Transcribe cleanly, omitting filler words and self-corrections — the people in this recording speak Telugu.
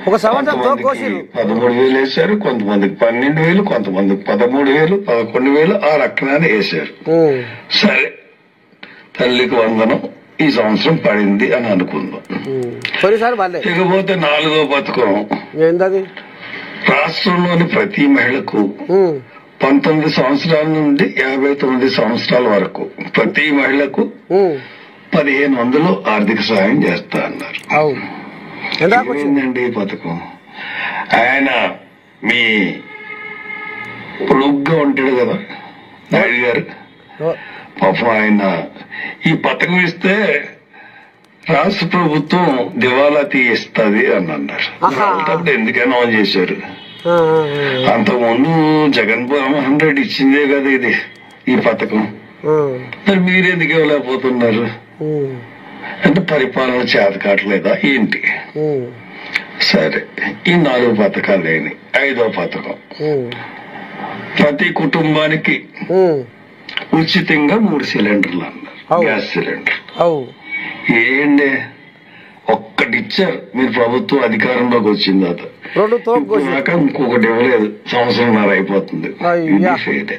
ఒక సంవత్సరం కోసిరు 13,000 వేశారు, కొంతమందికి 12,000, కొంతమందికి 13,000, 11,000 ఆ రకనాన్ని వేశారు. సరే తల్లికి వందనం ఈ సంవత్సరం పడింది అని అనుకుందాం. ఇకపోతే 4వ పథకం రాష్ట్రంలోని ప్రతి మహిళకు 19 సంవత్సరాల నుండి 59 సంవత్సరాల వరకు ప్రతి మహిళకు 1,500 ఆర్థిక సహాయం చేస్తా అన్నారు. ఏంటండి ఈ పథకం? ఆయన మీ పొడుగ్గా ఉంటాడు కదా నాయుడు గారు, పాపం ఆయన ఈ పథకం ఇస్తే రాష్ట్ర ప్రభుత్వం దివాలా తీయిస్తుంది అని అన్నారు. అప్పుడు ఎందుకైనా ఆన్ చేశారు? అంతకుముందు జగన్మోహన్ రెడ్డి ఇచ్చిందే కదా ఇది ఈ పథకం, మరి మీరెందుకు ఇవ్వలేకపోతున్నారు? అంటే పరిపాలన చేత కావట్లేదా ఏంటి? సరే ఈ 4 పథకాలు లేని 5వ పథకం ప్రతి కుటుంబానికి ఉచితంగా 3 సిలిండర్లు అన్నారు, గ్యాస్ సిలిండర్. ఏంటి ఒక్కటి ఇచ్చారు మీరు ప్రభుత్వం అధికారంలోకి వచ్చింది ఇంకొకటి ఇవ్వలేదు, సంవత్సరంన్నర అయిపోతుంది. ఇది ఫెయిల్.